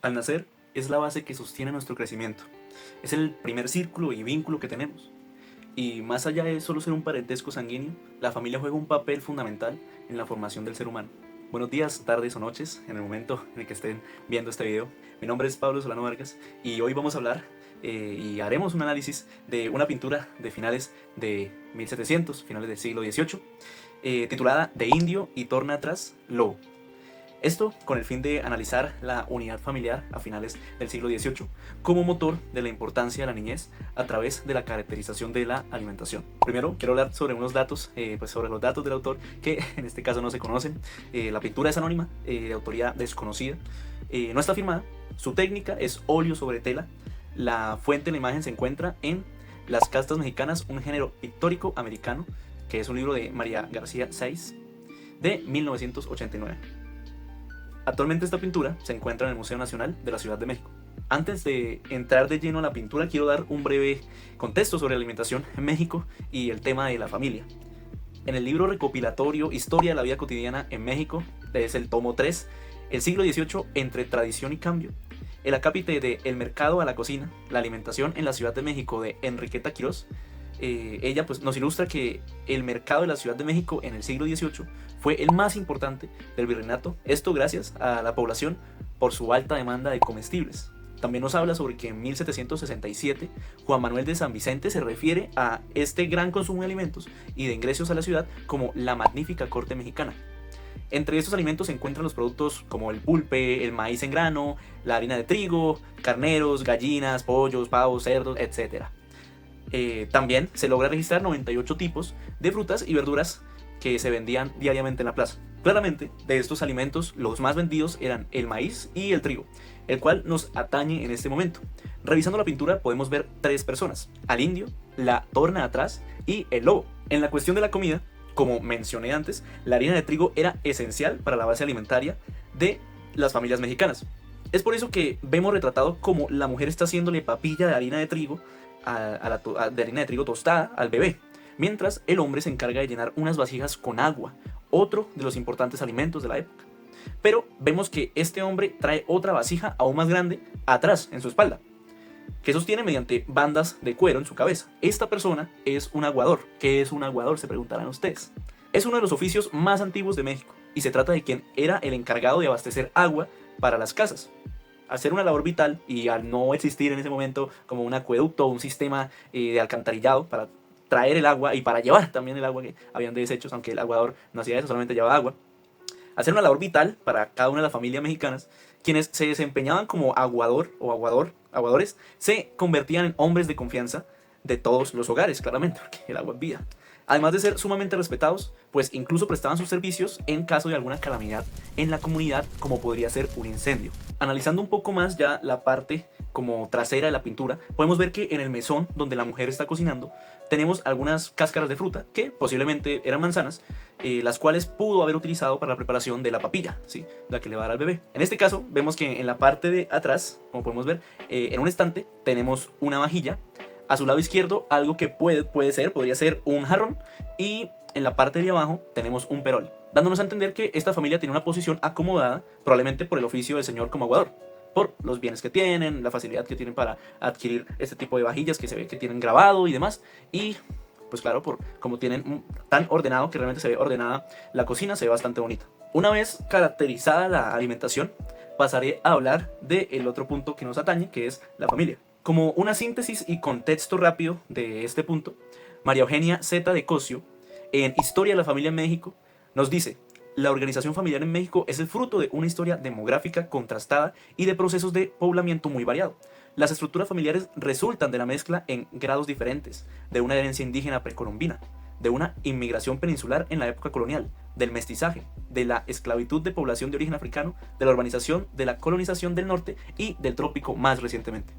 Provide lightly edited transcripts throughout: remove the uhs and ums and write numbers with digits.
Al nacer es la base que sostiene nuestro crecimiento. Es el primer círculo y vínculo que tenemos. Y más allá de solo ser un parentesco sanguíneo, la familia juega un papel fundamental en la formación del ser humano. Buenos días, tardes o noches, en el momento en el que estén viendo este video. Mi nombre es Pablo Solano Vargas y hoy vamos a hablar y haremos un análisis de una pintura de finales de 1700, finales del siglo XVIII, titulada De indio y torna atrás, lobo. Esto con el fin de analizar la unidad familiar a finales del siglo XVIII como motor de la importancia de la niñez a través de la caracterización de la alimentación. Primero quiero hablar sobre unos datos, sobre los datos del autor que en este caso no se conocen. La pintura es anónima, de autoría desconocida, no está firmada, su técnica es óleo sobre tela, la fuente de la imagen se encuentra en Las castas mexicanas, un género pictórico americano, que es un libro de María García Sáiz de 1989. Actualmente esta pintura se encuentra en el Museo Nacional de la Ciudad de México. Antes de entrar de lleno a la pintura, quiero dar un breve contexto sobre la alimentación en México y el tema de la familia. En el libro recopilatorio Historia de la vida cotidiana en México, es el tomo 3, el siglo XVIII entre tradición y cambio, el acápite de El mercado a la cocina, la alimentación en la Ciudad de México de Enriqueta Quirós, ella pues nos ilustra que el mercado de la Ciudad de México en el siglo XVIII fue el más importante del virreinato, esto gracias a la población por su alta demanda de comestibles. También nos habla sobre que en 1767 Juan Manuel de San Vicente se refiere a este gran consumo de alimentos y de ingresos a la ciudad como la magnífica corte mexicana. Entre estos alimentos se encuentran los productos como el pulpe, el maíz en grano, la harina de trigo, carneros, gallinas, pollos, pavos, cerdos, etc. También se logra registrar 98 tipos de frutas y verduras que se vendían diariamente en la plaza. Claramente, de estos alimentos, los más vendidos eran el maíz y el trigo, el cual nos atañe en este momento. Revisando la pintura podemos ver tres personas: al indio, la torna atrás y el lobo. En la cuestión de la comida, como mencioné antes, la harina de trigo era esencial para la base alimentaria de las familias mexicanas. Es por eso que vemos retratado como la mujer está haciéndole papilla de harina de trigo de harina de trigo tostada al bebé, mientras el hombre se encarga de llenar unas vasijas con agua, otro de los importantes alimentos de la época. Pero vemos que este hombre trae otra vasija aún más grande atrás en su espalda, que sostiene mediante bandas de cuero en su cabeza. Esta persona es un aguador. ¿Qué es un aguador?, se preguntarán ustedes. Es uno de los oficios más antiguos de México y se trata de quien era el encargado de abastecer agua para las casas. Al ser una labor vital y al no existir en ese momento como un acueducto o un sistema de alcantarillado para traer el agua y para llevar también el agua que habían de desechos, aunque el aguador no hacía eso, solamente llevaba agua, al ser una labor vital para cada una de las familias mexicanas, quienes se desempeñaban como aguador o aguadores, se convertían en hombres de confianza de todos los hogares, claramente, porque el agua es vida. Además de ser sumamente respetados, pues incluso prestaban sus servicios en caso de alguna calamidad en la comunidad, como podría ser un incendio. Analizando un poco más ya la parte como trasera de la pintura, podemos ver que en el mesón donde la mujer está cocinando tenemos algunas cáscaras de fruta que posiblemente eran manzanas, las cuales pudo haber utilizado para la preparación de la papilla, ¿sí?, la que le va a dar al bebé. En este caso vemos que en la parte de atrás, como podemos ver, en un estante tenemos una vajilla. A su lado izquierdo algo que podría ser un jarrón, y en la parte de abajo tenemos un perol, dándonos a entender que esta familia tiene una posición acomodada, probablemente por el oficio del señor como aguador, por los bienes que tienen, la facilidad que tienen para adquirir este tipo de vajillas que se ve que tienen grabado y demás, y pues claro, por como tienen tan ordenado, que realmente se ve ordenada la cocina, se ve bastante bonita. Una vez caracterizada la alimentación, pasaré a hablar del otro punto que nos atañe, que es la familia. Como una síntesis y contexto rápido de este punto, María Eugenia Zeta de Cosio, en Historia de la familia en México, nos dice: la organización familiar en México es el fruto de una historia demográfica contrastada y de procesos de poblamiento muy variado. Las estructuras familiares resultan de la mezcla en grados diferentes, de una herencia indígena precolombina, de una inmigración peninsular en la época colonial, del mestizaje, de la esclavitud de población de origen africano, de la urbanización, de la colonización del norte y del trópico más recientemente.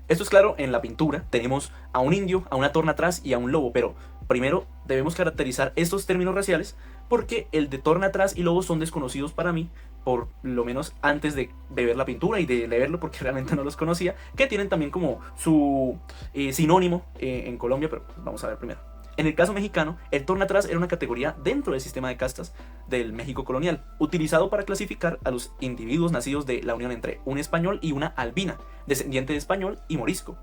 Esto es claro en la pintura. Tenemos a un indio, a una torna atrás y a un lobo, pero primero debemos caracterizar estos términos raciales porque el de torna atrás y lobo son desconocidos para mí, por lo menos antes de ver la pintura y de leerlo, porque realmente no los conocía, que tienen también como su sinónimo en Colombia, pero vamos a ver primero. En el caso mexicano, el torna atrás era una categoría dentro del sistema de castas del México colonial, utilizado para clasificar a los individuos nacidos de la unión entre un español y una albina, descendiente de español y morisco.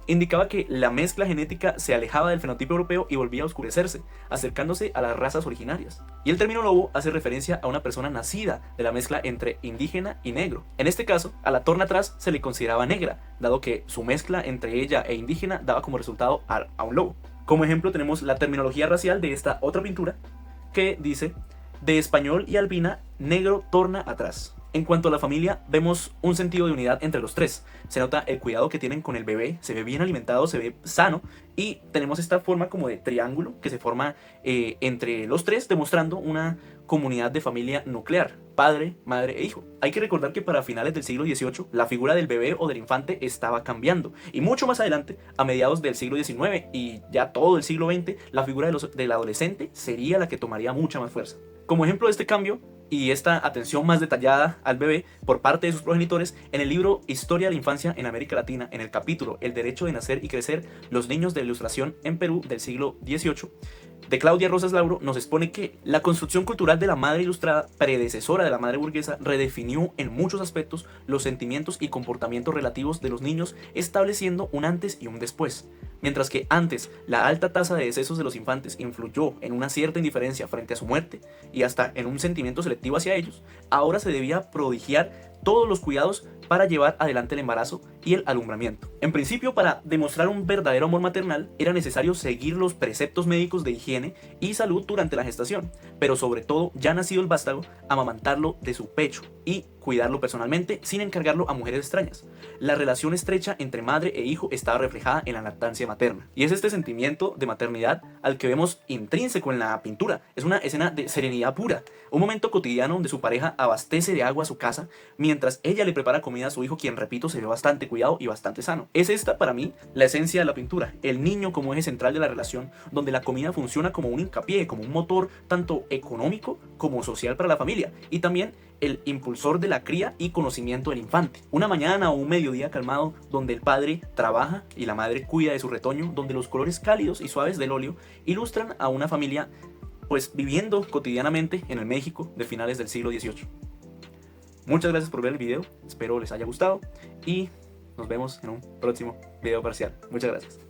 Indicaba que la mezcla genética se alejaba del fenotipo europeo y volvía a oscurecerse, acercándose a las razas originarias. Y el término lobo hace referencia a una persona nacida de la mezcla entre indígena y negro. En este caso, a la torna atrás se le consideraba negra, dado que su mezcla entre ella e indígena daba como resultado a un lobo. Como ejemplo tenemos la terminología racial de esta otra pintura, que dice: de español y albina, negro torna atrás. En cuanto a la familia, vemos un sentido de unidad entre los tres. Se nota el cuidado que tienen con el bebé, se ve bien alimentado, se ve sano, y tenemos esta forma como de triángulo que se forma entre los tres, demostrando una comunidad de familia nuclear: padre, madre e hijo. Hay que recordar que para finales del siglo XVIII la figura del bebé o del infante estaba cambiando, y mucho más adelante, a mediados del siglo XIX y ya todo el siglo XX, la figura del adolescente sería la que tomaría mucha más fuerza. Como ejemplo de este cambio y esta atención más detallada al bebé por parte de sus progenitores, en el libro Historia de la Infancia en América Latina, en el capítulo El derecho de nacer y crecer, los niños de la Ilustración en Perú del siglo XVIII, de Claudia Rosas Lauro, nos expone que la construcción cultural de la madre ilustrada, predecesora de la madre burguesa, redefinió en muchos aspectos los sentimientos y comportamientos relativos de los niños, estableciendo un antes y un después. Mientras que antes la alta tasa de decesos de los infantes influyó en una cierta indiferencia frente a su muerte y hasta en un sentimiento selectivo hacia ellos, ahora se debía prodigiar todos los cuidados para llevar adelante el embarazo y el alumbramiento. En principio, para demostrar un verdadero amor maternal, era necesario seguir los preceptos médicos de higiene y salud durante la gestación, pero sobre todo, ya nacido el vástago, amamantarlo de su pecho y cuidarlo personalmente sin encargarlo a mujeres extrañas. La relación estrecha entre madre e hijo estaba reflejada en la lactancia materna. Y es este sentimiento de maternidad al que vemos intrínseco en la pintura. Es una escena de serenidad pura, un momento cotidiano donde su pareja abastece de agua a su casa mientras ella le prepara comida a su hijo, quien, repito, se ve bastante cuidado y bastante sano. Es esta, para mí, la esencia de la pintura: el niño como eje central de la relación, donde la comida funciona como un hincapié, como un motor tanto económico como social para la familia, y también el impulsor de la cría y conocimiento del infante. Una mañana o un mediodía calmado donde el padre trabaja y la madre cuida de su retoño, donde los colores cálidos y suaves del óleo ilustran a una familia pues viviendo cotidianamente en el México de finales del siglo XVIII. Muchas gracias por ver el video, espero les haya gustado y nos vemos en un próximo video parcial. Muchas gracias.